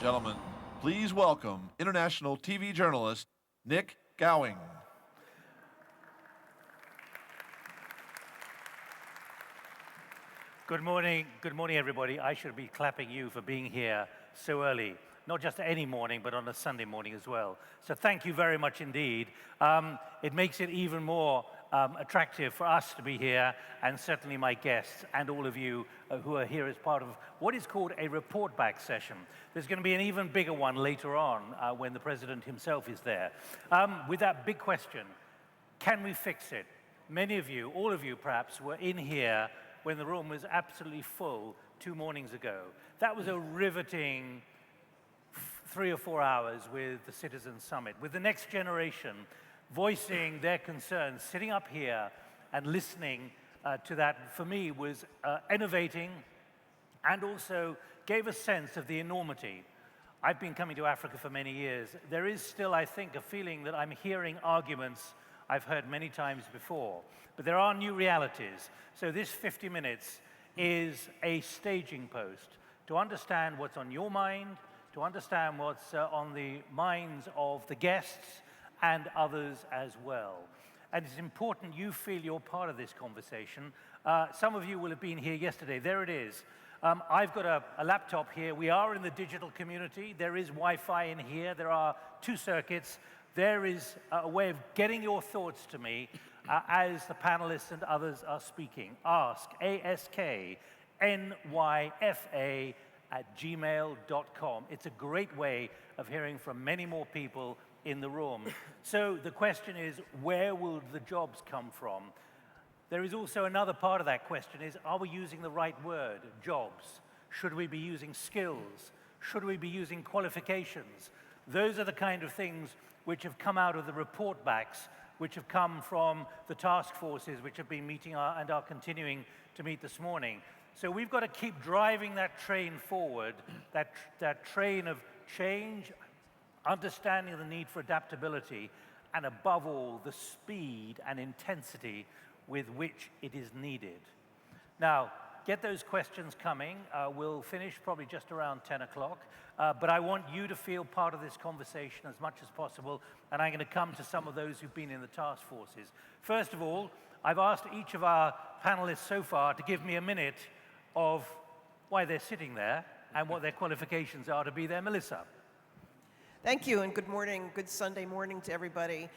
gentlemen, please welcome international TV journalist Nik GOWING. Good morning, everybody. I should be clapping you for being here so early. Not just any morning, but on a Sunday morning as well. So thank you very much indeed. It makes it even more attractive for us to be here, and certainly my guests and all of you who are here as part of what is called a report back session. There's going to be an even bigger one later on when the President himself is there. With that big question, can we fix it? Many of you, all of you perhaps, were in here when the room was absolutely full 2 mornings ago. That was a riveting 3 or 4 hours with the Citizens Summit, with the next generation voicing their concerns, sitting up here and listening to that, for me, was innovating and also gave a sense of the enormity. I've been coming to Africa for many years. There is still, I think, a feeling that I'm hearing arguments I've heard many times before, but there are new realities. So this 50 minutes is a staging post to understand what's on your mind, to understand what's on the minds of the guests and others as well. And it's important you feel you're part of this conversation. Some of you will have been here yesterday. There it is. I've got a laptop here. We are in the digital community. There is Wi-Fi in here. There are 2 circuits. There is a way of getting your thoughts to me as the panelists and others are speaking. Ask, asknyfa@gmail.com. It's a great way of hearing from many more people in the room. So the question is, where will the jobs come from? There is also another part of that question is, are we using the right word, jobs? Should we be using skills? Should we be using qualifications? Those are the kind of things which have come out of the report backs, which have come from the task forces which have been meeting and are continuing to meet this morning. So we've got to keep driving that train forward, that train of change, understanding the need for adaptability, and above all, the speed and intensity with which it is needed. Now, get those questions coming. We'll finish probably just around 10 o'clock. But I want you to feel part of this conversation as much as possible, and I'm going to come to some of those who've been in the task forces. First of all, I've asked each of our panelists so far to give me a minute of why they're sitting there and what their qualifications are to be there. Melissa. Thank you, and good morning, good Sunday morning to everybody.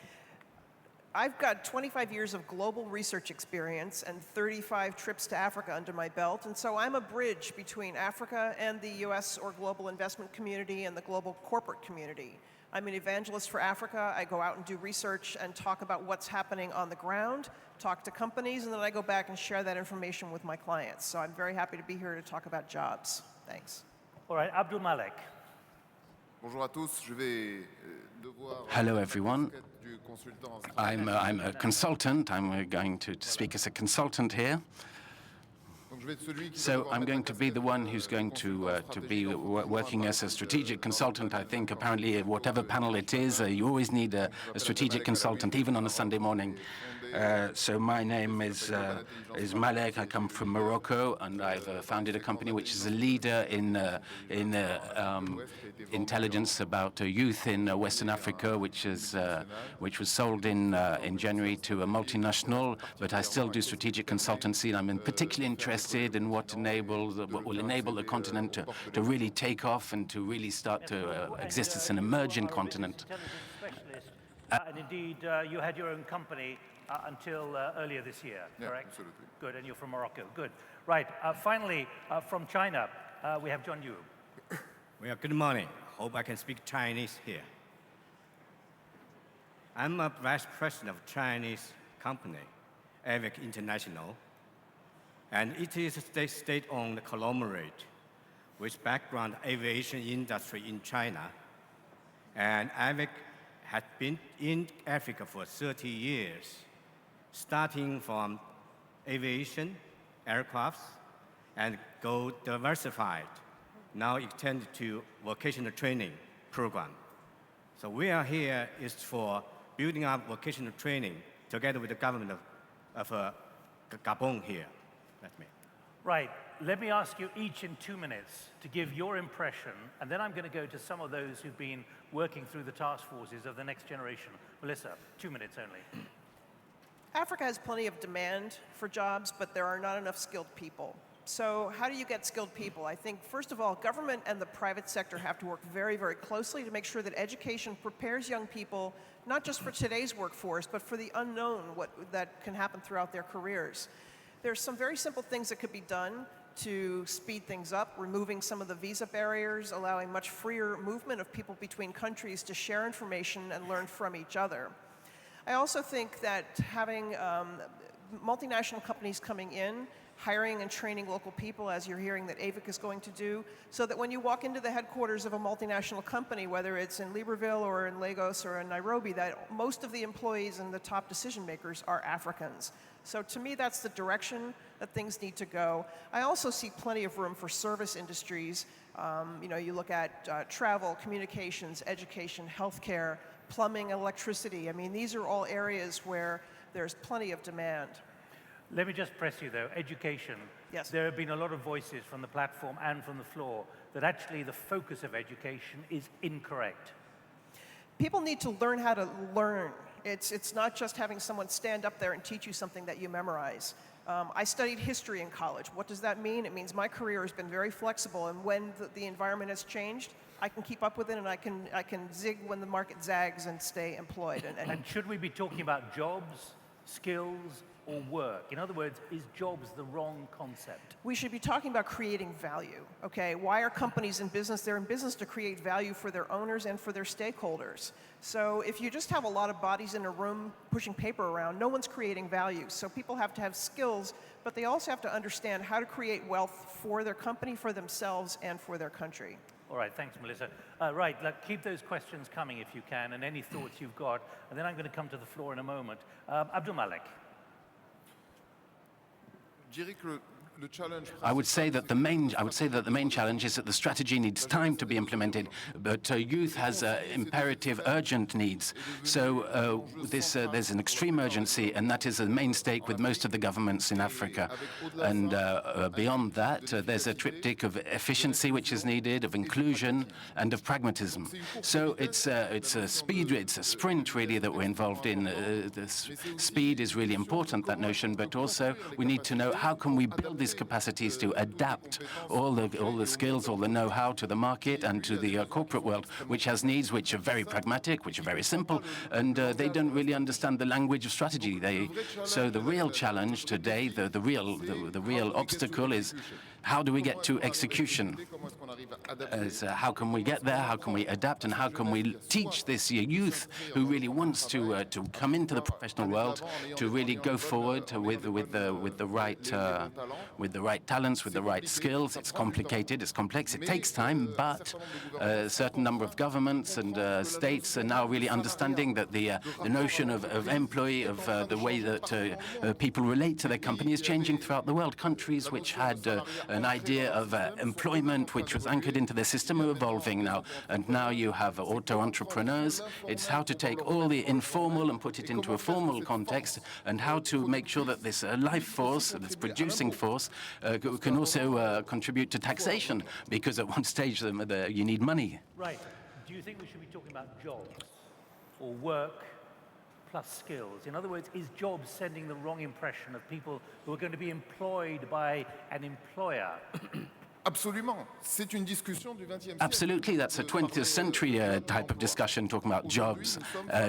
I've got 25 years of global research experience and 35 trips to Africa under my belt, and so I'm a bridge between Africa and the US or global investment community and the global corporate community. I'm an evangelist for Africa. I go out and do research and talk about what's happening on the ground, talk to companies, and then I go back and share that information with my clients. So I'm very happy to be here to talk about jobs. Thanks. All right, Abdelmalek. Hello, everyone. I'm a consultant. I'm going to speak as a consultant here. So I'm going to be the one who's going to be working as a strategic consultant. I think apparently whatever panel it is, you always need a strategic consultant, even on a Sunday morning. So my name is Malek. I come from Morocco, and I've founded a company which is a leader in intelligence about youth in Western Africa, which was sold in January to a multinational. But I still do strategic consultancy, and I'm particularly interested in what will enable the continent to really take off and to really start to exist as an emerging continent. And indeed, you had your own company until earlier this year, correct? Absolutely. Good, and you're from Morocco. Good. Right. Finally, from China, we have Jun LIU. Well, good morning. Hope I can speak Chinese here. I'm a vice president of Chinese company, AVIC International, and it is a state-owned conglomerate with background aviation industry in China. And AVIC has been in Africa for 30 years, starting from aviation, aircrafts, and go diversified, now extended to vocational training program. So we are here is for building up vocational training together with the government of Gabon here. That's me. Right, let me ask you each in 2 minutes to give your impression, and then I'm going to go to some of those who've been working through the task forces of the next generation. Melissa, 2 minutes only. Africa has plenty of demand for jobs, but there are not enough skilled people. So how do you get skilled people? I think, first of all, government and the private sector have to work very, very closely to make sure that education prepares young people, not just for today's workforce, but for the unknown, that can happen throughout their careers. There's some very simple things that could be done to speed things up, removing some of the visa barriers, allowing much freer movement of people between countries to share information and learn from each other. I also think that having multinational companies coming in, hiring and training local people, as you're hearing that AVIC is going to do, so that when you walk into the headquarters of a multinational company, whether it's in Libreville or in Lagos or in Nairobi, that most of the employees and the top decision makers are Africans. So to me, that's the direction that things need to go. I also see plenty of room for service industries. You know, you look at travel, communications, education, healthcare, plumbing, electricity. I mean, these are all areas where there's plenty of demand. Let me just press you, though. Education. Yes. There have been a lot of voices from the platform and from the floor that actually the focus of education is incorrect. People need to learn how to learn. It's not just having someone stand up there and teach you something that you memorize. I studied history in college. What does that mean? It means my career has been very flexible, and when the environment has changed, I can keep up with it, and I can zig when the market zags and stay employed. And should we be talking about jobs, skills, or work? In other words, is jobs the wrong concept? We should be talking about creating value, okay? Why are companies in business? They're in business to create value for their owners and for their stakeholders. So if you just have a lot of bodies in a room pushing paper around, no one's creating value. So people have to have skills, but they also have to understand how to create wealth for their company, for themselves, and for their country. All right, thanks, Melissa. Right, keep those questions coming if you can, and any thoughts you've got, and then I'm going to come to the floor in a moment. Abdelmalek. I would say that the main challenge is that the strategy needs time to be implemented, but youth has imperative, urgent needs. So there's an extreme urgency, and that is the main stake with most of the governments in Africa. And beyond that, there's a triptych of efficiency which is needed, of inclusion, and of pragmatism. So it's a sprint really that we're involved in. The speed is really important, that notion, but also we need to know how can we build these capacities to adapt all the skills, all the know-how to the market and to the corporate world, which has needs which are very pragmatic, which are very simple, and they don't really understand the language of strategy. So the real challenge today, the real obstacle is how do we get to execution? How can we get there? How can we adapt? And how can we teach this youth who really wants to come into the professional world to really go forward with the right talents, with the right skills? It's complicated, it's complex, it takes time, but a certain number of governments and states are now really understanding that the notion of employee, of the way that people relate to their company is changing throughout the world. Countries which had an idea of employment which was anchored into their system are evolving now. And now you have auto-entrepreneurs. It's how to take all the informal and put it into a formal context, and how to make sure that this life force, this producing force, can also contribute to taxation, because at one stage you need money. Right. Do you think we should be talking about jobs or work plus skills? In other words, is jobs sending the wrong impression of people who are going to be employed by an employer? Absolutely, that's a 20th century type of discussion, talking about jobs.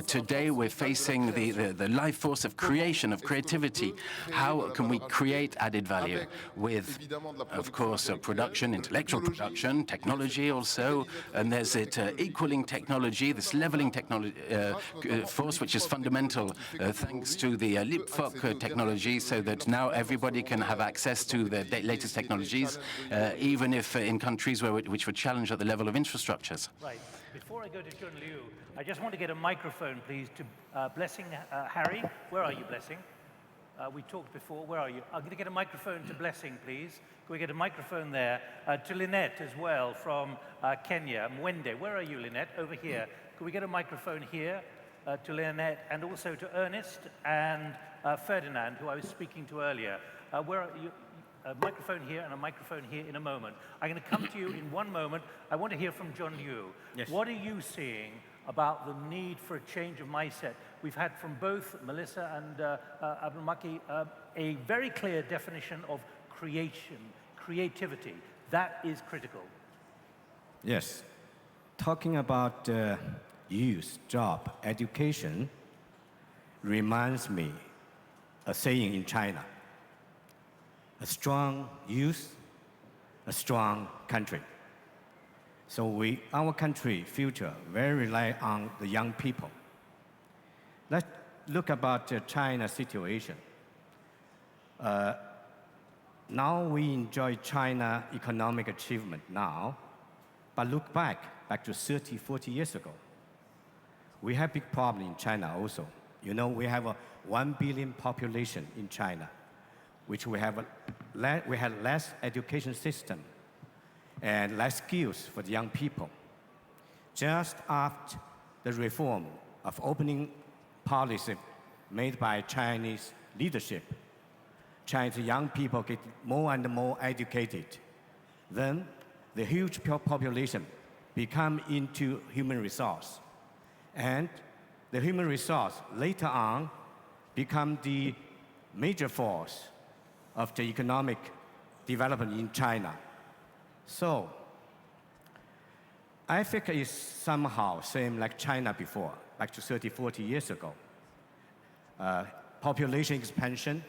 Today we're facing the life force of creation, of creativity. How can we create added value with, of course, production, intellectual production, technology also, and there's it equaling technology, this leveling technology force, which is fundamental thanks to the Leapfrog technology, so that now everybody can have access to the latest technologies, even if in countries which were challenged at the level of infrastructures. Right. Before I go to Jun Liu, I just want to get a microphone, please, to Blessing Harry. Where are you, Blessing? We talked before. Where are you? I'm going to get a microphone to Blessing, please. Can we get a microphone there? To Lynette as well from Kenya. Mwende, where are you, Lynette? Over here. Can we get a microphone here to Lynette, and also to Ernest and Ferdinand, who I was speaking to earlier? Where are you? a microphone here and a microphone here in a moment. I'm going to come to you in one moment. I want to hear from Jun LIU. Yes. What are you seeing about the need for a change of mindset? We've had from both Melissa and Abdelmalek a very clear definition of creativity. That is critical. Yes. Talking about youth, job, education reminds me a saying in China. A strong youth, a strong country. So our country future very rely on the young people. Let's look about China's situation. Now we enjoy China economic achievement now, but look back to 30, 40 years ago. We have big problem in China also. You know, we have a 1 billion population in China, which we had less education system and less skills for the young people. Just after the reform of opening policy made by Chinese leadership, Chinese young people get more and more educated. Then the huge population become into human resource. And the human resource later on become the major force of the economic development in China. So, Africa is somehow same like China before, back to 30, 40 years ago. Population expansion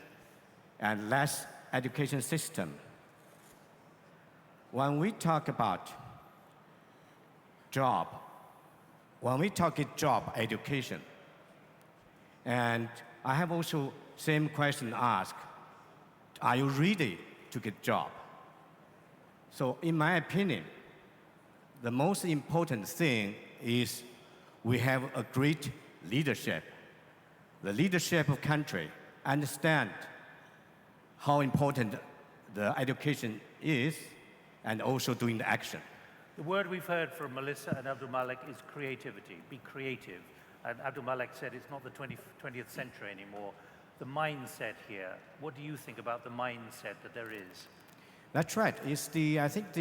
and less education system. When we talk about job, education, and I have also same question asked, are you ready to get job? So in my opinion, the most important thing is we have a great leadership. The leadership of country understand how important the education is and also doing the action. The word we've heard from Melissa and Abdelmalek is creativity. Be creative. And Abdelmalek said it's not the 20th century anymore. The mindset here, what do you think about the mindset that there is? That's right. I think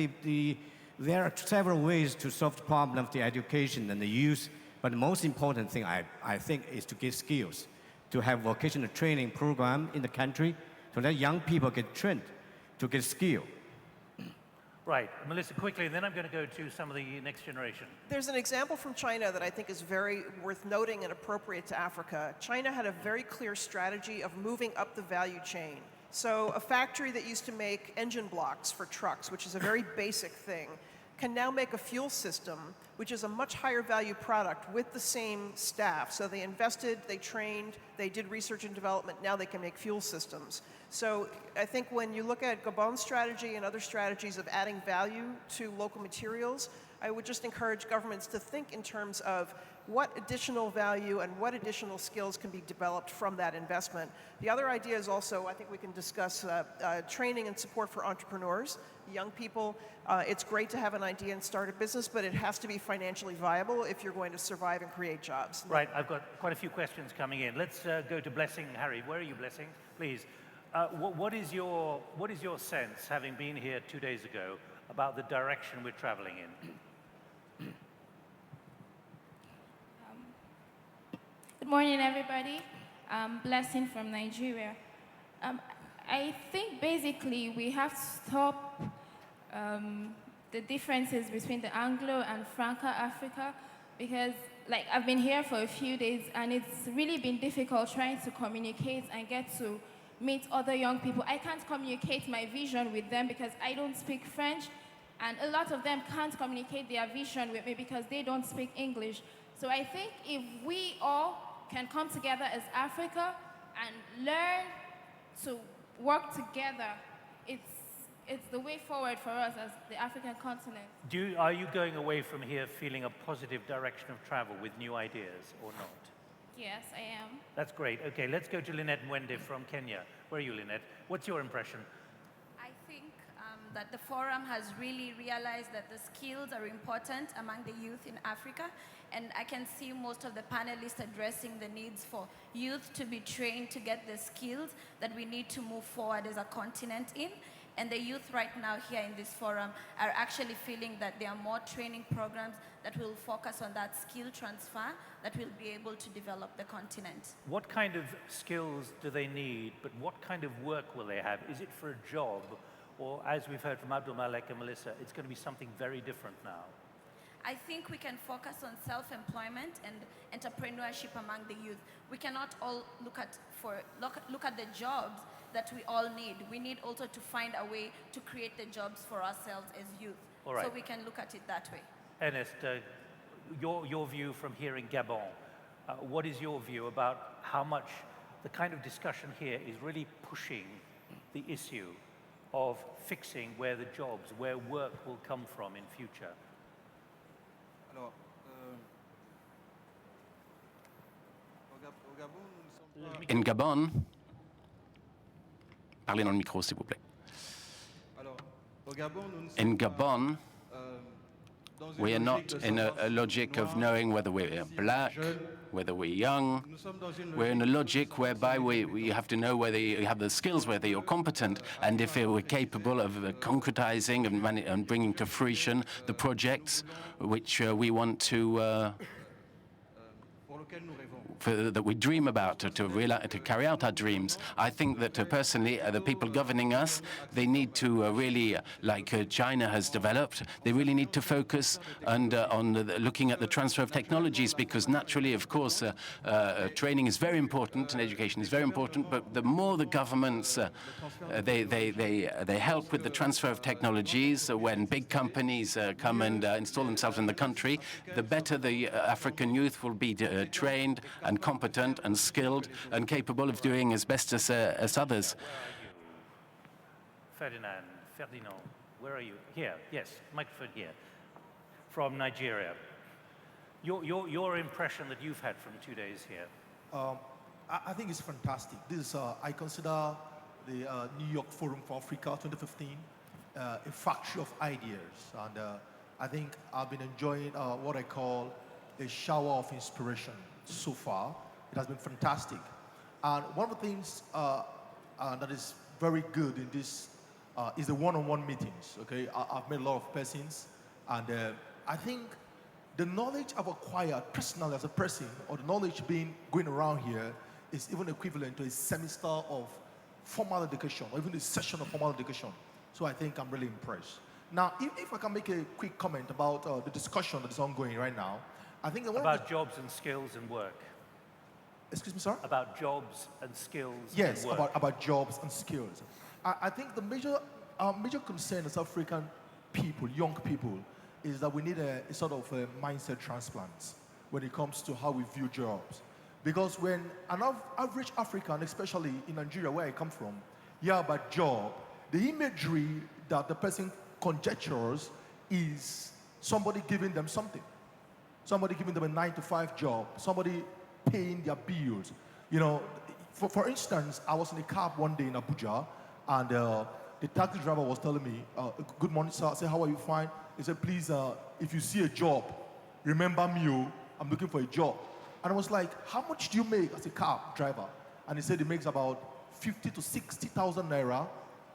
there are several ways to solve the problem of the education and the youth, but the most important thing I think is to give skills, to have vocational training program in the country, so that young people get trained to get skill. Right. Melissa, quickly, and then I'm going to go to some of the next generation. There's an example from China that I think is very worth noting and appropriate to Africa. China had a very clear strategy of moving up the value chain. So a factory that used to make engine blocks for trucks, which is a very basic thing, can now make a fuel system, which is a much higher value product with the same staff. So they invested, they trained, they did research and development, now they can make fuel systems. So I think when you look at Gabon's strategy and other strategies of adding value to local materials, I would just encourage governments to think in terms of what additional value and what additional skills can be developed from that investment. The other idea is also, I think we can discuss training and support for entrepreneurs, young people. It's great to have an idea and start a business, but it has to be financially viable if you're going to survive and create jobs. Right, I've got quite a few questions coming in. Let's go to Blessing. Harry, where are you, Blessing? Please. What is your sense, having been here 2 days ago, about the direction we're traveling in? Good morning, everybody. Blessing from Nigeria. I think basically we have to stop the differences between the Anglo and Franca Africa, because like I've been here for a few days and it's really been difficult trying to communicate and get to meet other young people. I can't communicate my vision with them because I don't speak French, and a lot of them can't communicate their vision with me because they don't speak English. So I think if we all can come together as Africa and learn to work together, it's the way forward for us as the African continent. Are you going away from here feeling a positive direction of travel with new ideas or not? Yes, I am. That's great. Okay, let's go to Lynette Mwende from Kenya. Where are you, Lynette? What's your impression? I think that the forum has really realized that the skills are important among the youth in Africa, and I can see most of the panelists addressing the needs for youth to be trained to get the skills that we need to move forward as a continent in. And the youth right now here in this forum are actually feeling that there are more training programs that will focus on that skill transfer that will be able to develop the continent. What kind of skills do they need, but what kind of work will they have? Is it for a job, or as we've heard from Abdelmalek and Melissa, it's going to be something very different now? I think we can focus on self-employment and entrepreneurship among the youth. We cannot all look at the jobs that we all need. We need also to find a way to create the jobs for ourselves as youth. All right. So we can look at it that way. Ernest, your view from here in Gabon, what is your view about how much the kind of discussion here is really pushing the issue of fixing where the jobs, where work will come from in future? Alors, au Gabon, nous ne sommes pas... In Gabon, parlez dans le micro, s'il vous plaît. Alors, au Gabon, nous ne In sommes pas, Gabon, dans une we are logique not de in savoir a logic si of noir, knowing whether we're si black, jeune. whether we're young. Nous sommes dans une We're in a logique logic whereby we have to know whether you have the skills, whether you're competent, and if we're capable of concretizing and bringing to fruition the projects which we want to pour lequel nous rêvons. that we dream about, to carry out our dreams. I think that personally, the people governing us, they need to really, like China has developed, they really need to focus on looking at the transfer of technologies, because naturally, of course, training is very important and education is very important, but the more the governments, they help with the transfer of technologies, when big companies come and install themselves in the country, the better the African youth will be trained and competent and skilled and capable of doing as best as others. Ferdinand, where are you? Here, yes, microphone here. From Nigeria. Your impression that you've had from 2 days here? I think it's fantastic. This is, I consider the New York Forum for Africa 2015 a factory of ideas. And I think I've been enjoying what I call a shower of inspiration so far. It has been fantastic. And one of the things that is very good in this is the one-on-one meetings, okay? I've met a lot of persons, and I think the knowledge I've acquired personally as a person, or the knowledge going around here, is even equivalent to a semester of formal education, or even a session of formal education. So I think I'm really impressed. Now, if I can make a quick comment about the discussion that is ongoing right now, I think about jobs and skills and work. Excuse me, sir? About jobs and skills yes, and work. about jobs and skills. I think the major concern as African people, young people, is that we need a sort of a mindset transplant when it comes to how we view jobs. Because when an average African, especially in Nigeria, where I come from, hear about job, the imagery that the person conjectures is somebody giving them something. Somebody giving them a 9-to-5 job, somebody paying their bills. You know, for instance, I was in a cab one day in Abuja, and the taxi driver was telling me, good morning, sir. I said, how are you? Fine. He said, please, if you see a job, remember me, oh, I'm looking for a job. And I was like, how much do you make as a cab driver? And he said he makes about 50 to 60,000 naira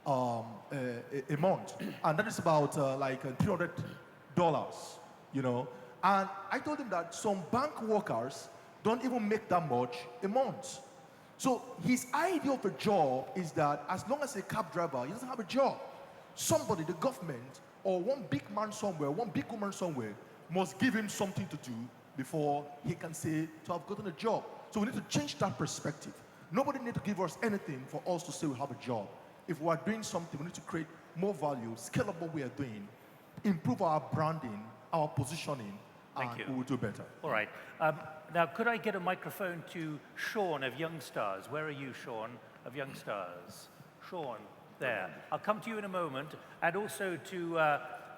a month. And that is about like $300, you know. And I told him that some bank workers don't even make that much a month. So his idea of a job is that as long as a cab driver, he doesn't have a job. Somebody, the government, or one big man somewhere, one big woman somewhere, must give him something to do before he can say to have gotten a job. So we need to change that perspective. Nobody needs to give us anything for us to say we have a job. If we are doing something, we need to create more value, scale up what we are doing, improve our branding, our positioning, Thank you. We will do better. All right. Now, could I get a microphone to Sean of Young Stars? Where are you, Sean, of Young Stars? Sean, there. I'll come to you in a moment. And also to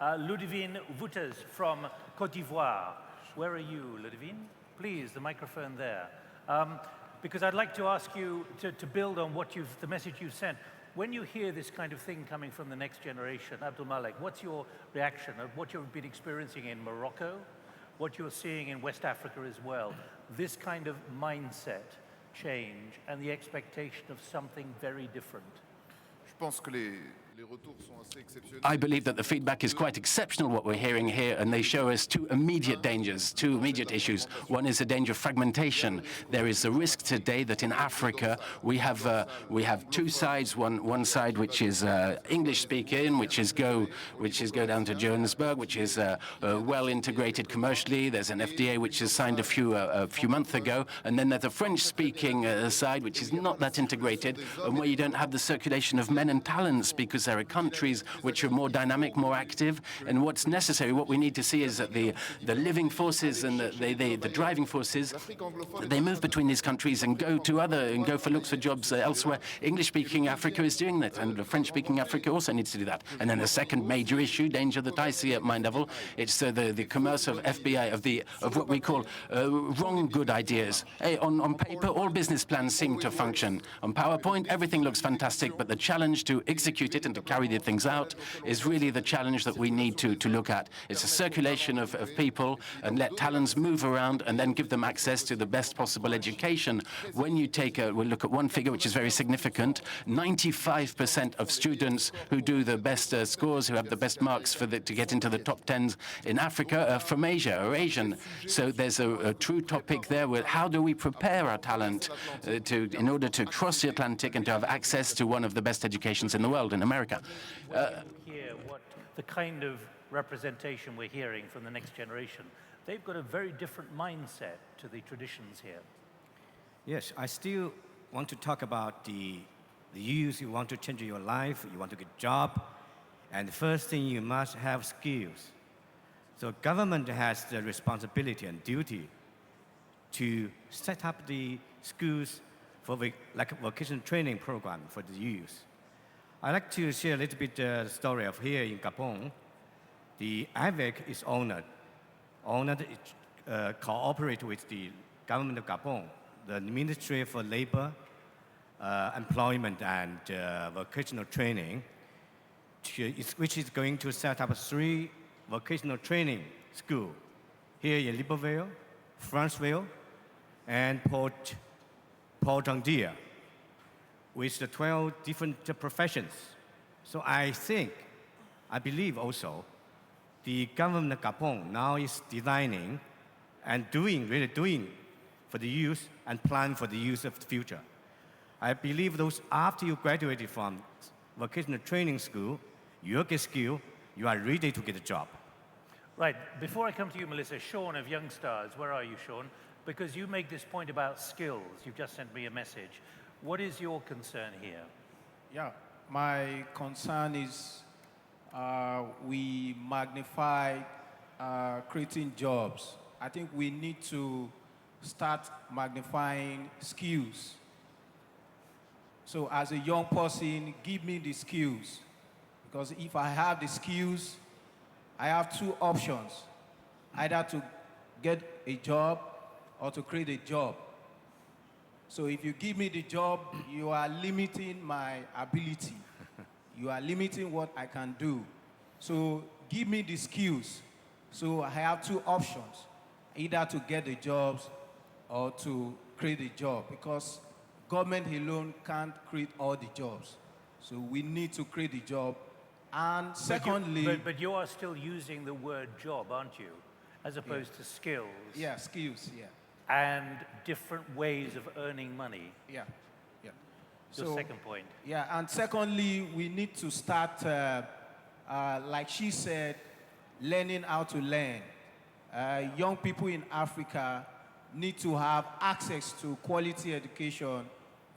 Ludivine Wouters from Côte d'Ivoire. Where are you, Ludivine? Please, the microphone there. Because I'd like to ask you to build on what the message you've sent. When you hear this kind of thing coming from the next generation, Abdelmalek, what's your reaction of what you've been experiencing in Morocco, what you're seeing in West Africa as well, this kind of mindset change and the expectation of something very different? Je pense que I believe that the feedback is quite exceptional, what we're hearing here, and they show us two immediate dangers, two immediate issues. One is the danger of fragmentation. There is a risk today that in Africa we have two sides. One side which is English-speaking, which is go down to Johannesburg, which is well integrated commercially. There's an FDA which is signed a few months ago, and then there's a French-speaking side which is not that integrated, and where you don't have the circulation of men and talents because there are countries which are more dynamic, more active. And what's necessary, what we need to see is that the living forces and the driving forces, they move between these countries and go for looks for jobs elsewhere. English-speaking Africa is doing that, and the French-speaking Africa also needs to do that. And then the second major issue, danger that I see at my level, it's the commerce of FBI, of what we call wrong good ideas. Hey, on paper, all business plans seem to function. On PowerPoint, everything looks fantastic, but the challenge to execute it and to carry the things out is really the challenge that we need to look at. It's a circulation of people and let talents move around and then give them access to the best possible education. When you we'll look at one figure which is very significant, 95% of students who do the best scores, who have the best marks to get into the top 10s in Africa are from Asia or Asian. So there's a true topic there with how do we prepare our talent in order to cross the Atlantic and to have access to one of the best educations in the world, in America. Hear what the kind of representation we're hearing from the next generation. They've got a very different mindset to the traditions here. Yes, I still want to talk about the youth. You want to change your life, you want to get a job, and the first thing you must have skills. So government has the responsibility and duty to set up the schools for like a vocational training program for the youth. I'd like to share a little bit the story of here in Gabon. The AVIC is cooperate with the government of Gabon, the Ministry for Labor, Employment and Vocational Training, which is going to set up 3 vocational training schools here in Libreville, Franceville, and Port-Gentil, with the 12 different professions. So I believe also, the government of Gabon now is designing and really doing for the youth and plan for the youth of the future. I believe those after you graduated from vocational training school, you get skill, you are ready to get a job. Right, before I come to you, Melissa, Sean of Young Stars, where are you, Sean? Because you make this point about skills. You've just sent me a message. What is your concern here? Yeah, my concern is we magnify creating jobs. I think we need to start magnifying skills. So as a young person, give me the skills. Because if I have the skills, I have 2 options. Either to get a job or to create a job. So if you give me the job, you are limiting my ability. You are limiting what I can do. So give me the skills. So I have 2 options, either to get the jobs or to create a job, because government alone can't create all the jobs. So we need to create a job. And secondly... But you are still using the word job, aren't you? As opposed to skills. Yeah, skills, yeah. And different ways of earning money. Yeah, yeah. Your second point. Yeah, and secondly, we need to start, like she said, learning how to learn. Young people in Africa need to have access to quality education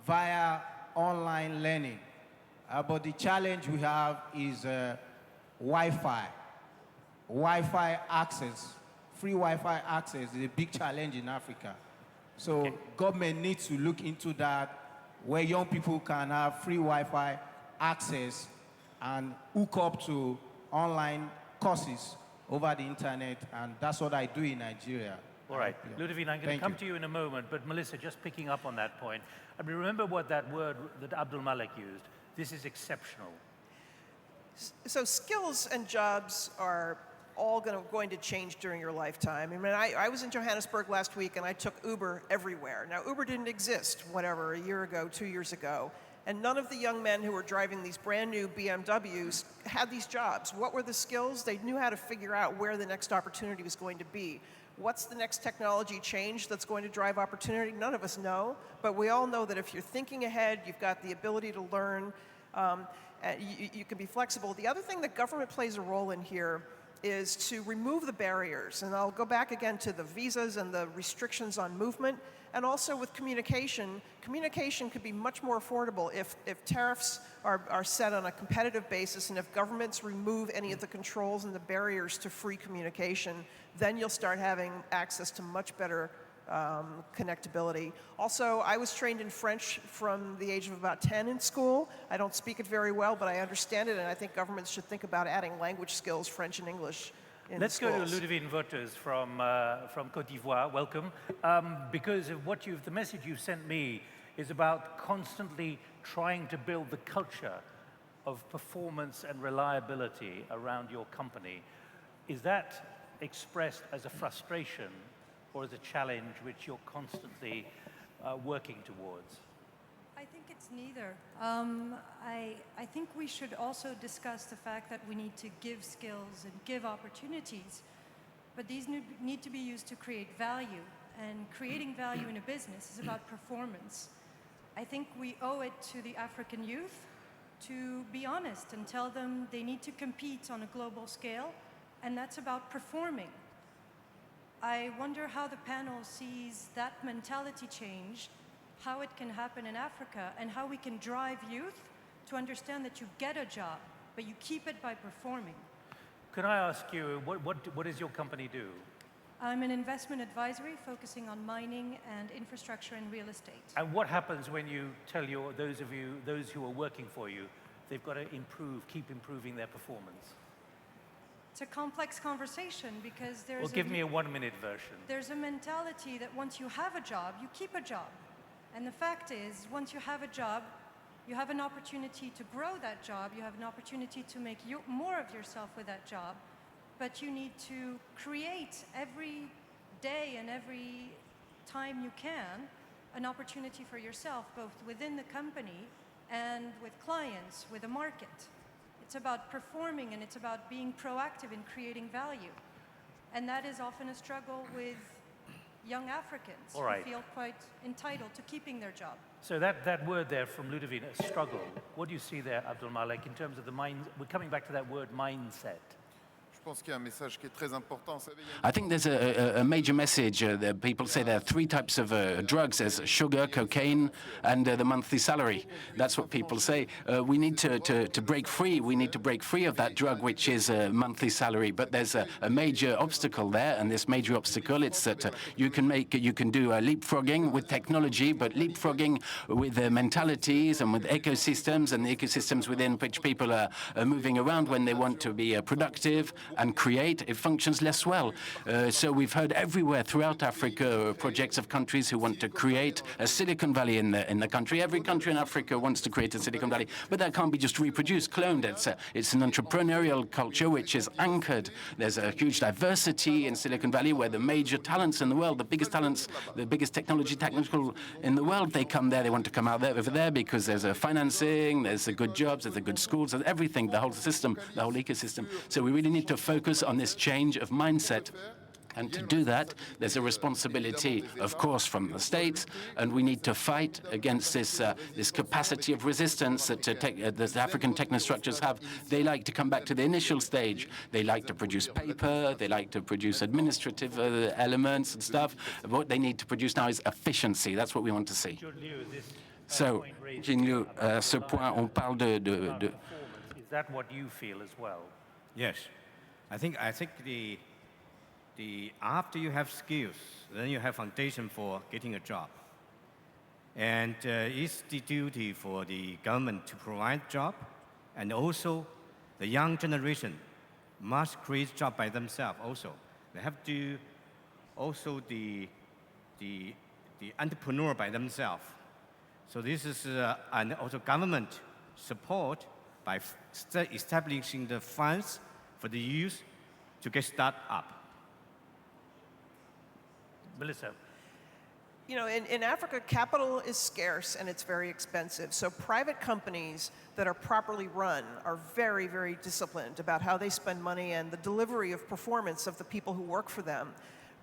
via online learning. But the challenge we have is Wi-Fi. Wi-Fi access, free Wi-Fi access is a big challenge in Africa. So government needs to look into that, where young people can have free Wi-Fi access and hook up to online courses over the internet, and that's what I do in Nigeria. All right, Ludovine, I'm going to come to you in a moment, but Melissa, just picking up on that point, I mean, remember what that word that Abdelmalek used. This is exceptional. So skills and jobs are all going to change during your lifetime. I mean, I was in Johannesburg last week and I took Uber everywhere. Now, Uber didn't exist, whatever, a year ago, 2 years ago. And none of the young men who were driving these brand new BMWs had these jobs. What were the skills? They knew how to figure out where the next opportunity was going to be. What's the next technology change that's going to drive opportunity? None of us know, but we all know that if you're thinking ahead, you've got the ability to learn, you can be flexible. The other thing that government plays a role in here is to remove the barriers. And I'll go back again to the visas and the restrictions on movement. And also with communication, communication could be much more affordable if tariffs are set on a competitive basis, and if governments remove any of the controls and the barriers to free communication, then you'll start having access to much better connectability. Also, I was trained in French from the age of about 10 in school. I don't speak it very well, but I understand it, and I think governments should think about adding language skills, French and English, in Let's schools. go to Ludivine Voters from Côte d'Ivoire. Welcome. Because of the message you sent me is about constantly trying to build the culture of performance and reliability around your company. Is that expressed as a frustration or as a challenge which you're constantly working towards? I think it's neither. I think we should also discuss the fact that we need to give skills and give opportunities, but these need to be used to create value, and creating value in a business is about performance. I think we owe it to the African youth to be honest and tell them they need to compete on a global scale, and that's about performing. I wonder how the panel sees that mentality change, how it can happen in Africa, and how we can drive youth to understand that you get a job, but you keep it by performing. Can I ask you, what does your company do? I'm an investment advisory focusing on mining and infrastructure and real estate. And what happens when you tell those who are working for you, they've got to keep improving their performance? It's a complex conversation because there's Well, give me a 1-minute version. There's a mentality that once you have a job, you keep a job. And the fact is, once you have a job, you have an opportunity to grow that job, you have an opportunity to make more of yourself with that job, but you need to create every day and every time you can an opportunity for yourself, both within the company and with clients, with the market. It's about performing, and it's about being proactive in creating value. And that is often a struggle with young Africans who feel quite entitled to keeping their job. So that word there from Ludivine, a struggle, what do you see there, Abdelmalek, in terms of the mind? We're coming back to that word mindset. I think there's a major message. That people say there are 3 types of drugs. There's sugar, cocaine, and the monthly salary. That's what people say. We need to break free. We need to break free of that drug, which is a monthly salary. But there's a major obstacle there, and this major obstacle, it's that you can do leapfrogging with technology, but leapfrogging with mentalities and with ecosystems, and the ecosystems within which people are moving around when they want to be productive and create, it functions less well. So we've heard everywhere throughout Africa projects of countries who want to create a Silicon Valley in the country. Every country in Africa wants to create a Silicon Valley, but that can't be just reproduced, cloned. It's an entrepreneurial culture which is anchored. There's a huge diversity in Silicon Valley where the major talents in the world, the biggest talents, the biggest technical in the world, they come there. They want to come out there over there because there's a financing, there's the good jobs, there's the good schools, there's everything, the whole system, the whole ecosystem. So we really need to focus on this change of mindset. And to do that, there's a responsibility, of course, from the states, and we need to fight against this capacity of resistance that the African technostructures have. They like to come back to the initial stage. They like to produce paper. They like to produce administrative elements and stuff. What they need to produce now is efficiency. That's what we want to see. So, Jun LIU, ce point, on parle de... Is that what you feel as well? Yes. I think after you have skills, then you have foundation for getting a job. And it's the duty for the government to provide job, and also the young generation must create job by themselves also. They have to also the entrepreneur by themselves. So this is and also government support by establishing the funds for the youth to get started up. Melissa. You know, in Africa, capital is scarce and it's very expensive. So private companies that are properly run are very, very disciplined about how they spend money and the delivery of performance of the people who work for them.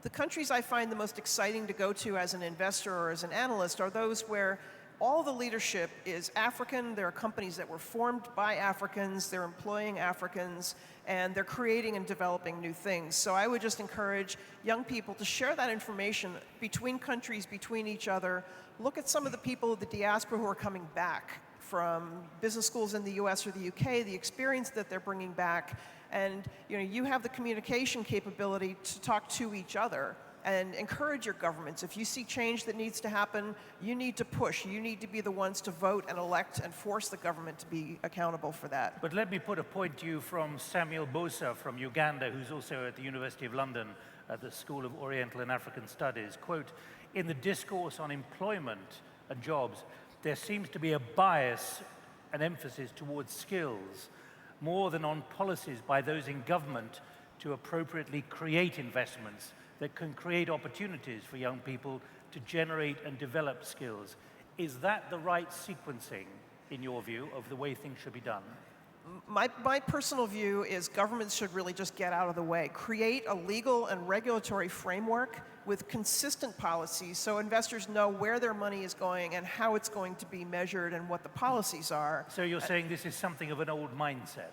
The countries I find the most exciting to go to as an investor or as an analyst are those where all the leadership is African. There are companies that were formed by Africans, they're employing Africans, and they're creating and developing new things. So I would just encourage young people to share that information between countries, between each other. Look at some of the people of the diaspora who are coming back from business schools in the US or the UK, the experience that they're bringing back. And you know, you have the communication capability to talk to each other and encourage your governments. If you see change that needs to happen, you need to push. You need to be the ones to vote and elect and force the government to be accountable for that. But let me put a point to you from Samuel Bosa from Uganda, who's also at the University of London at the School of Oriental and African Studies. Quote, in the discourse on employment and jobs, there seems to be a bias, an emphasis towards skills, more than on policies by those in government to appropriately create investments that can create opportunities for young people to generate and develop skills. Is that the right sequencing, in your view, of the way things should be done? My personal view is governments should really just get out of the way. Create a legal and regulatory framework with consistent policies so investors know where their money is going and how it's going to be measured and what the policies are. So you're saying this is something of an old mindset?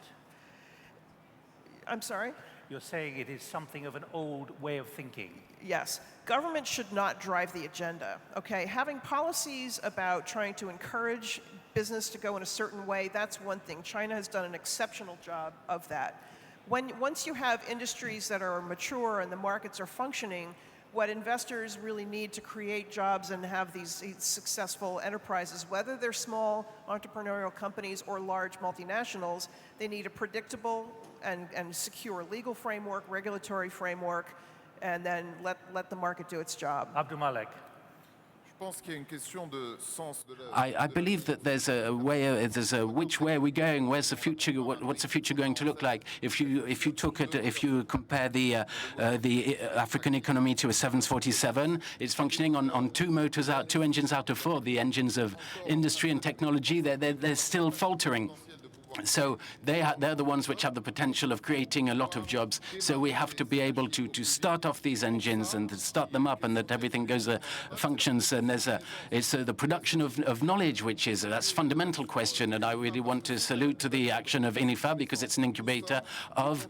I'm sorry? You're saying it is something of an old way of thinking? Yes. Government should not drive the agenda, okay? Having policies about trying to encourage business to go in a certain way, that's one thing. China has done an exceptional job of that. Once you have industries that are mature and the markets are functioning, what investors really need to create jobs and have these successful enterprises, whether they're small entrepreneurial companies or large multinationals, they need a predictable and secure legal framework, regulatory framework, and then let the market do its job. Abdelmalek. I believe that there's a way, which way are we going? Where's the future? What's the future going to look like? If you compare the African economy to a 747, it's functioning on two engines out of four. The engines of industry and technology, they're still faltering. So they're the ones which have the potential of creating a lot of jobs. So we have to be able to start off these engines and to start them up, and that everything functions. And it's the production of knowledge, which is that's fundamental question. And I really want to salute to the action of INIFA because it's an incubator of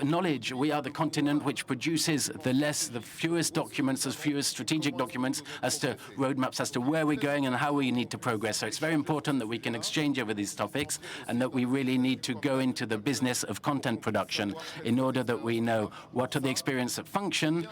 knowledge. We are the continent which produces the fewest documents, the fewest strategic documents as to roadmaps, as to where we're going and how we need to progress. So it's very important that we can exchange over these topics, and that we really need to go into the business of content production in order that we know what are the experiences that function.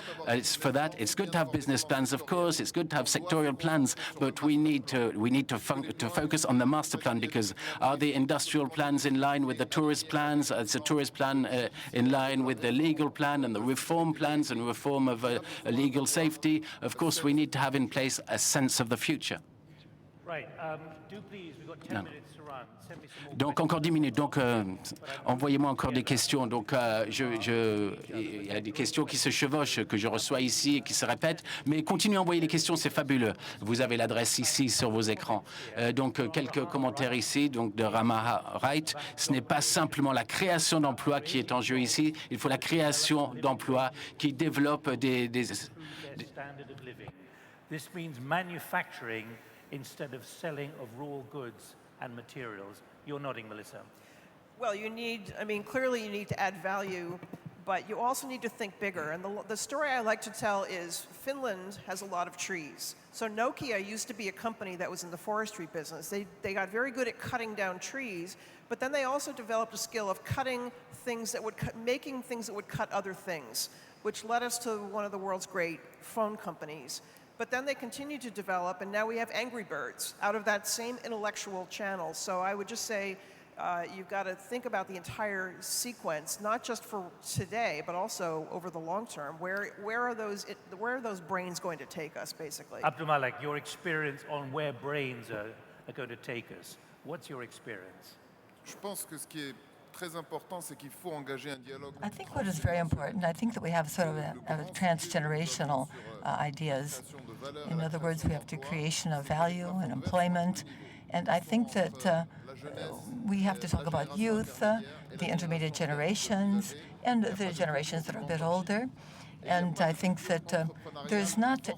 For that, it's good to have business plans, of course. It's good to have sectorial plans, but we need to focus on the master plan, because are the industrial plans in line with the tourist plans? Is the tourist plan in line with the legal plan and the reform plans and reform of legal safety? Of course, we need to have in place a sense of the future. Right. Do please, we've got 10 minutes to run. Send me some more Donc encore 10 minutes, donc envoyez-moi encore des questions. Donc il y a des questions qui se chevauchent, que je reçois ici et qui se répètent, mais continuez à envoyer les questions, c'est fabuleux. Vous avez l'adresse ici sur vos écrans. Donc quelques commentaires ici, donc de Rama Wright. Ce n'est pas simplement la création d'emplois qui est en jeu ici, il faut la création d'emplois qui développent des standard of living. This means manufacturing instead of selling of raw goods and materials. You're nodding, Melissa. Well, clearly you need to add value, but you also need to think bigger. And the story I like to tell is Finland has a lot of trees. So Nokia used to be a company that was in the forestry business. They got very good at cutting down trees, but then they also developed a skill of making things that would cut other things, which led us to one of the world's great phone companies. But then they continued to develop, and now we have Angry Birds out of that same intellectual channel. So I would just say you've got to think about the entire sequence, not just for today, but also over the long term. Where are those brains going to take us, basically? Abdelmalek, your experience on where brains are going to take us. What's your experience? Je pense que ce qui est très important, c'est qu'il faut engager un dialogue. I think what is very important, I think that we have sort of a transgenerational ideas In other words, we have the creation of value and employment. And I think that we have to talk about youth, the intermediate generations, and the generations that are a bit older. And I think that there's not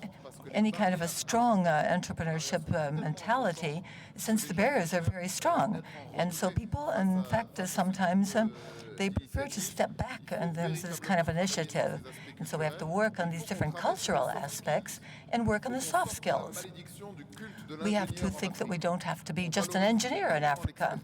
any kind of a strong entrepreneurship mentality, since the barriers are very strong. And so people, in fact, sometimes they prefer to step back in terms of this kind of initiative. And so we have to work on these different cultural aspects and work on the soft skills. We have to think that we don't have to be just an engineer in Africa.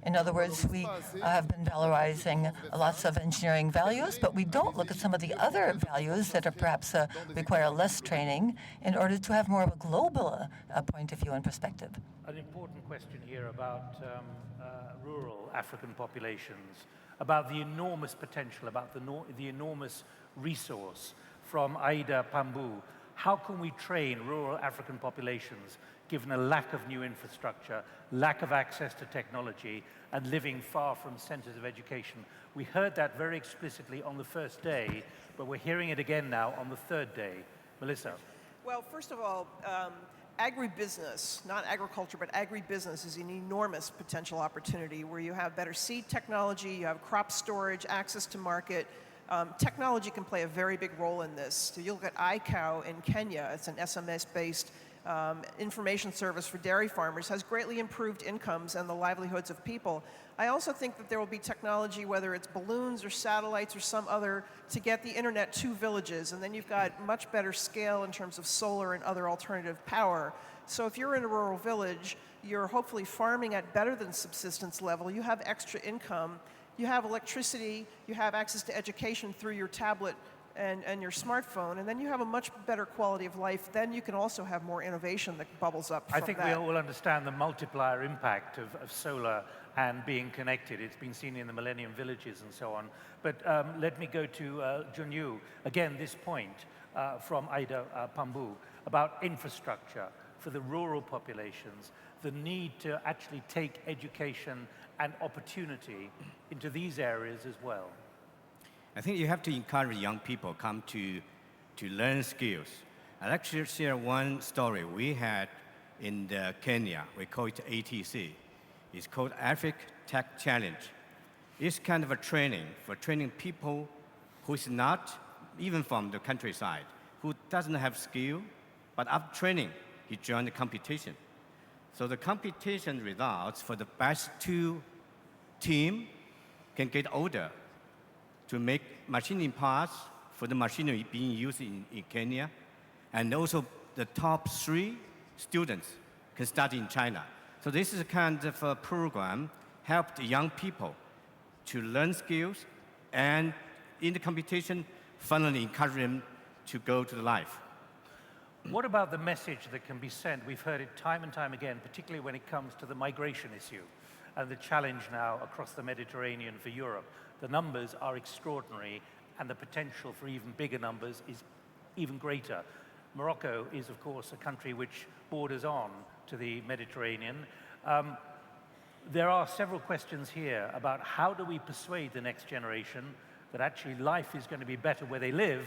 In other words, we have been valorizing lots of engineering values, but we don't look at some of the other values that are perhaps require less training in order to have more of a global point of view and perspective. An important question here about rural African populations, about the enormous potential, about the enormous resource from Aida Pambu. How can we train rural African populations given a lack of new infrastructure, lack of access to technology, and living far from centers of education? We heard that very explicitly on the first day, but we're hearing it again now on the third day. Melissa. Well, first of all, agribusiness, not agriculture, but agribusiness is an enormous potential opportunity where you have better seed technology, you have crop storage, access to market. Technology can play a very big role in this. So you look at iCow in Kenya, it's an SMS-based information service for dairy farmers, has greatly improved incomes and the livelihoods of people. I also think that there will be technology, whether it's balloons or satellites or some other, to get the internet to villages. And then you've got much better scale in terms of solar and other alternative power. So if you're in a rural village, you're hopefully farming at better than subsistence level, you have extra income, you have electricity, you have access to education through your tablet and your smartphone, and then you have a much better quality of life. Then you can also have more innovation that bubbles up from I think that. we all understand the multiplier impact of solar and being connected. It's been seen in the Millennium Villages and so on. But let me go to Jun LIU. Again, this point from Aida Pambu about infrastructure for the rural populations, the need to actually take education and opportunity into these areas as well. I think you have to encourage young people come to learn skills. I'll actually share one story we had in Kenya. We call it ATC. It's called AVIC Tech Challenge. It's kind of a training for training people who's not even from the countryside, who doesn't have skill, but after training, he joined the competition. So the competition results for the best two team can get order to make machining parts for the machinery being used in Kenya. And also the top 3 students can study in China. So this is a kind of a program helped young people to learn skills and in the competition, finally encourage them to go to the life. What about the message that can be sent? We've heard it time and time again, particularly when it comes to the migration issue and the challenge now across the Mediterranean for Europe. The numbers are extraordinary, and the potential for even bigger numbers is even greater. Morocco is, of course, a country which borders on to the Mediterranean. There are several questions here about how do we persuade the next generation that actually life is going to be better where they live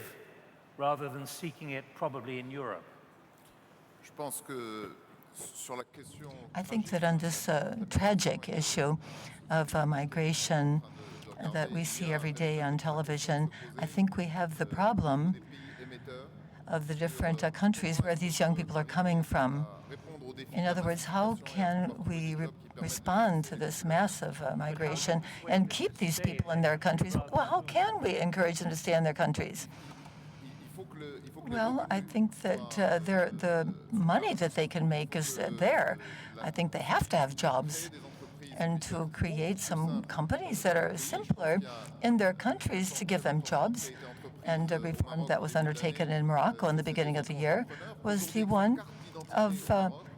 rather than seeking it probably in Europe. I think that on this tragic issue of migration that we see every day on television, I think we have the problem of the different countries where these young people are coming from. In other words, how can we respond to this massive migration and keep these people in their countries? Well, how can we encourage them to stay in their countries? Well, I think that the money that they can make is there. I think they have to have jobs and to create some companies that are simpler in their countries to give them jobs. And a reform that was undertaken in Morocco in the beginning of the year was the one of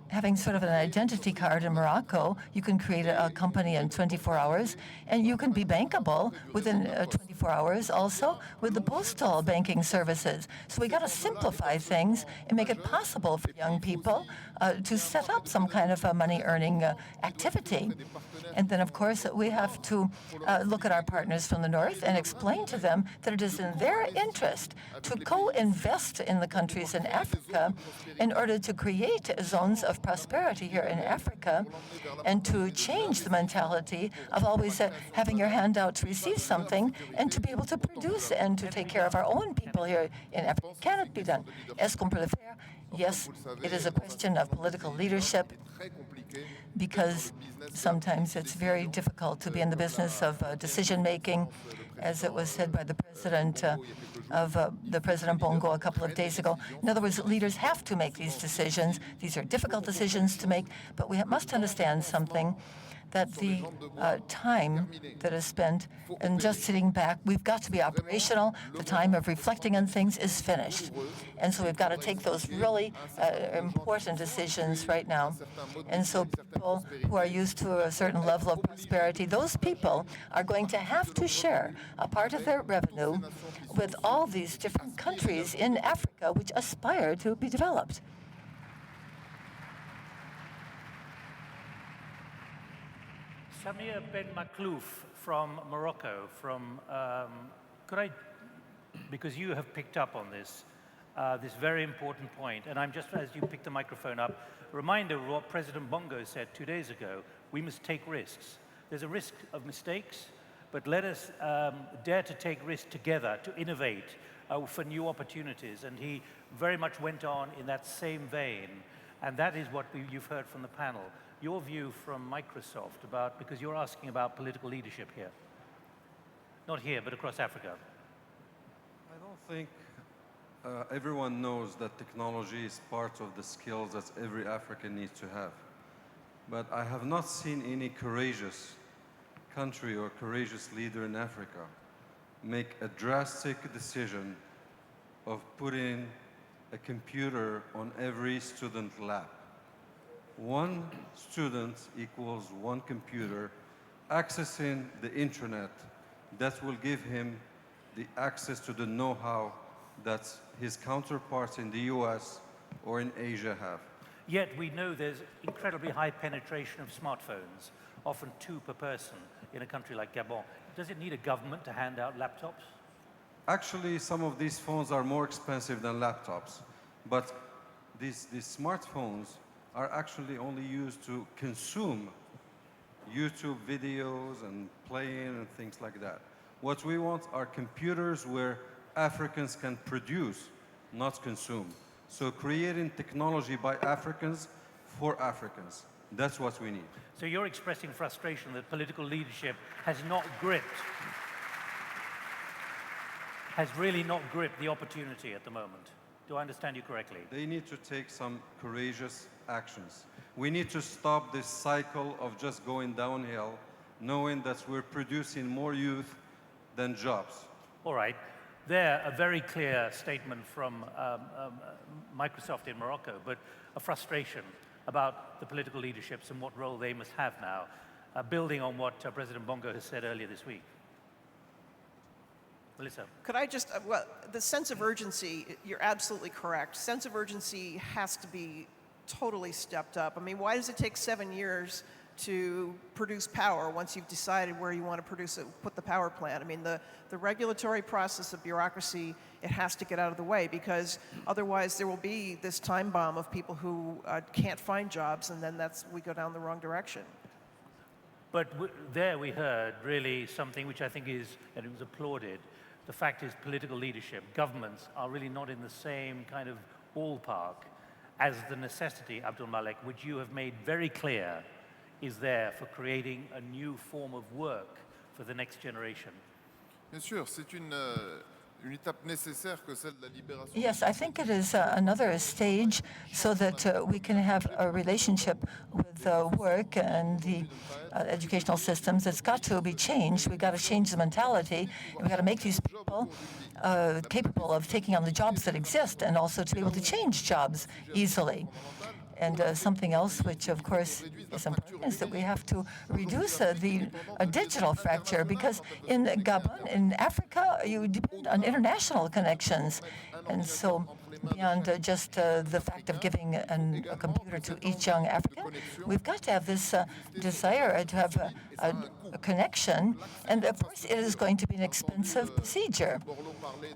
having sort of an identity card in Morocco. You can create a company in 24 hours, and you can be bankable within 24 hours also with the postal banking services. So we got to simplify things and make it possible for young people to set up some kind of a money-earning activity. And then, of course, we have to look at our partners from the north and explain to them that it is in their interest to co-invest in the countries in Africa in order to create zones of prosperity here in Africa and to change the mentality of always having your hand out to receive something and to be able to produce and to take care of our own people here in Africa. Can it be done? Est-ce qu'on peut le faire? Yes, it is a question of political leadership, because sometimes it's very difficult to be in the business of decision-making, as it was said by the president the President Bongo a couple of days ago. In other words, leaders have to make these decisions. These are difficult decisions to make, but we must understand something, that the time that is spent in just sitting back, we've got to be operational. The time of reflecting on things is finished. And so we've got to take those really important decisions right now. And so people who are used to a certain level of prosperity, those people are going to have to share a part of their revenue with all these different countries in Africa which aspire to be developed. Samir Ben Maklouf from Morocco, because you have picked up on this very important point, and I'm just, as you pick the microphone up, reminder of what President Bongo said 2 days ago: we must take risks. There's a risk of mistakes, but let us dare to take risks together, to innovate for new opportunities. And he very much went on in that same vein, and that is what you've heard from the panel. Your view from Microsoft about, because you're asking about political leadership here. Not here, but across Africa. I don't think everyone knows that technology is part of the skills that every African needs to have. But I have not seen any courageous country or courageous leader in Africa make a drastic decision of putting a computer on every student lap. One student equals one computer accessing the internet that will give him the access to the know-how that his counterparts in the US or in Asia have. Yet we know there's incredibly high penetration of smartphones, often 2 per person in a country like Gabon. Does it need a government to hand out laptops? Actually, some of these phones are more expensive than laptops, but these smartphones are actually only used to consume YouTube videos and playing and things like that. What we want are computers where Africans can produce, not consume. So creating technology by Africans for Africans. That's what we need. So you're expressing frustration that political leadership has really not gripped the opportunity at the moment. Do I understand you correctly? They need to take some courageous actions. We need to stop this cycle of just going downhill, knowing that we're producing more youth than jobs. All right. There, a very clear statement from Microsoft in Morocco, but a frustration about the political leaderships and what role they must have now, building on what President Bongo has said earlier this week. Melissa. Could I just, well, the sense of urgency, you're absolutely correct. Sense of urgency has to be totally stepped up. I mean, why does it take 7 years to produce power once you've decided where you want to produce it, put the power plant? I mean, the regulatory process of bureaucracy, it has to get out of the way, because otherwise there will be this time bomb of people who can't find jobs, and then we go down the wrong direction. But there we heard really something which I think is, and it was applauded, the fact is political leadership, governments are really not in the same kind of ballpark as the necessity, Abdelmalek, which you have made very clear is there for creating a new form of work for the next generation. Bien sûr, c'est une étape nécessaire que celle de la libération. Yes, I think it is another stage so that we can have a relationship with work and the educational systems. It's got to be changed. We've got to change the mentality. We've got to make these people capable of taking on the jobs that exist, and also to be able to change jobs easily. And something else, which of course is important, is that we have to reduce the digital fracture, because in Gabon, in Africa, you depend on international connections. And so beyond just the fact of giving a computer to each young African. We've got to have this desire to have a connection, and of course it is going to be an expensive procedure.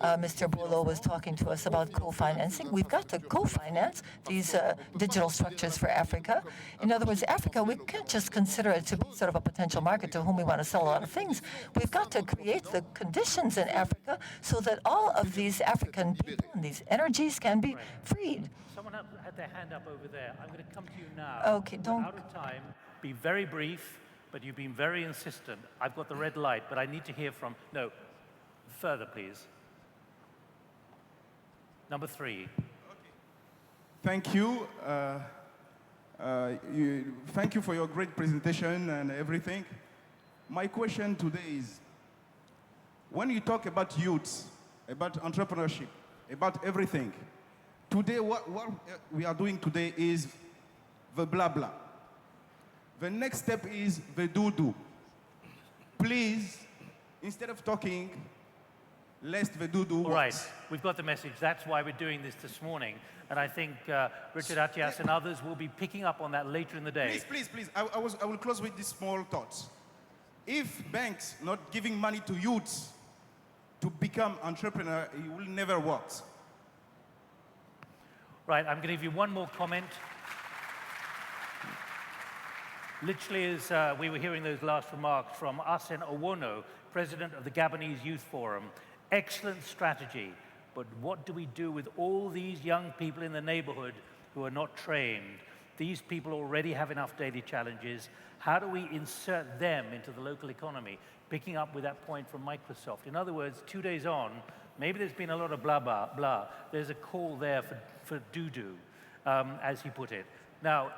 Mr. Bolo was talking to us about co-financing. We've got to co-finance these digital structures for Africa. In other words, Africa, we can't just consider it to be sort of a potential market to whom we want to sell a lot of things. We've got to create the conditions in Africa so that all of these African people and these energies can be freed. Someone had their hand up over there. I'm going to come to you now. Okay, don't. We're out of time. Be very brief, but you've been very insistent. I've got the red light, but I need to hear from... No, further, please. Number 3. Thank you. Thank you for your great presentation and everything. My question today is, when you talk about youths, about entrepreneurship, about everything, today what we are doing today is the blah blah. The next step is the do-do. Please, instead of talking, lest the do-do All right, we've got the message. That's why we're doing this morning. And I think Richard Attias and others will be picking up on that later in the day. Please. I will close with these small thoughts. If banks not giving money to youths to become entrepreneur, it will never work. Right, I'm going to give you one more comment. Literally, as we were hearing those last remarks from Arsene Owono, president of the Gabonese Youth Forum, excellent strategy, but what do we do with all these young people in the neighborhood who are not trained? These people already have enough daily challenges. How do we insert them into the local economy? Picking up with that point from Microsoft. In other words, 2 days on, maybe there's been a lot of blah, blah, blah. There's a call there for do-do, as he put it. Now,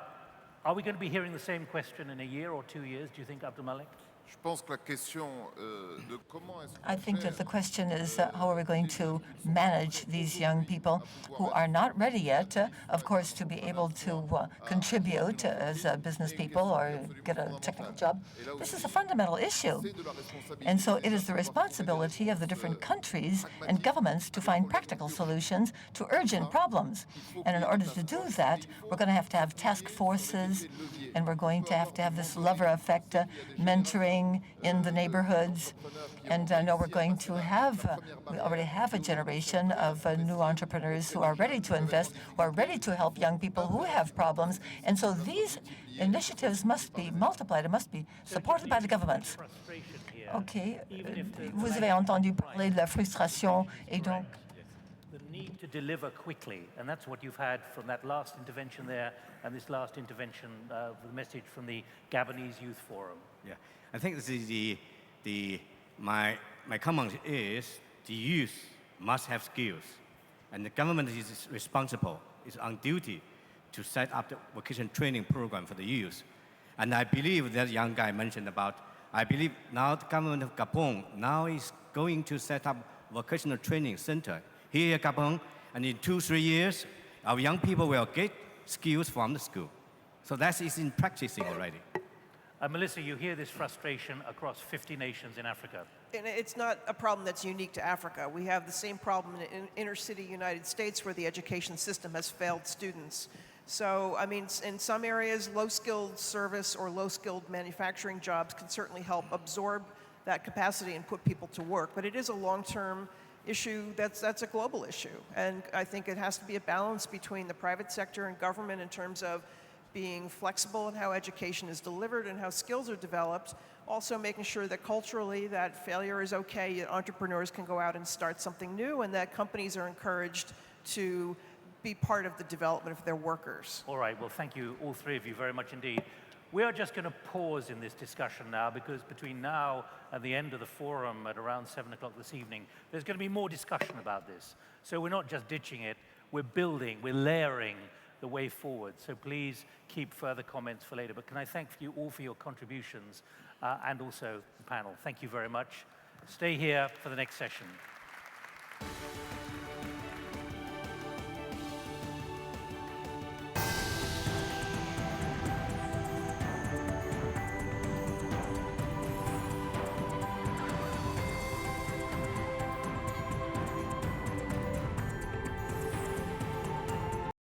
are we going to be hearing the same question in a year or 2 years, do you think, Abdelmalek? I think that the question is how are we going to manage these young people who are not ready yet, of course, to be able to contribute as business people or get a technical job. This is a fundamental issue. And so it is the responsibility of the different countries and governments to find practical solutions to urgent problems. And in order to do that, we're going to have task forces, and we're going to have this lever effect, mentoring in the neighborhoods. And I know we're going to have, we already have a generation of new entrepreneurs who are ready to invest, who are ready to help young people who have problems. And so these initiatives must be multiplied, and must be supported by the governments. OK. Vous avez entendu parler de la frustration et donc... The need to deliver quickly, and that's what you've had from that last intervention there and this last intervention, the message from the Gabonese Youth Forum. Yeah, I think this is my comment is the youth must have skills, and the government is responsible, is on duty to set up the vocational training program for the youth. And I believe that young guy mentioned about, I believe now the government of Gabon now is going to set up vocational training center here in Gabon, and in 2-3 years, our young people will get skills from the school. So that is in practicing already. Melissa, you hear this frustration across 50 nations in Africa. And it's not a problem that's unique to Africa. We have the same problem in inner-city United States where the education system has failed students. So, I mean, in some areas, low-skilled service or low-skilled manufacturing jobs can certainly help absorb that capacity and put people to work. But it is a long-term issue that's a global issue. And I think it has to be a balance between the private sector and government in terms of being flexible in how education is delivered and how skills are developed, also making sure that culturally that failure is okay, that entrepreneurs can go out and start something new, and that companies are encouraged to be part of the development of their workers. All right, well, thank you, all three of you, very much indeed. We are just going to pause in this discussion now, because between now and the end of the forum at around 7 o'clock this evening, there's going to be more discussion about this. So we're not just ditching it, we're building, we're layering the way forward. So please keep further comments for later. But can I thank you all for your contributions and also the panel. Thank you very much. Stay here for the next session.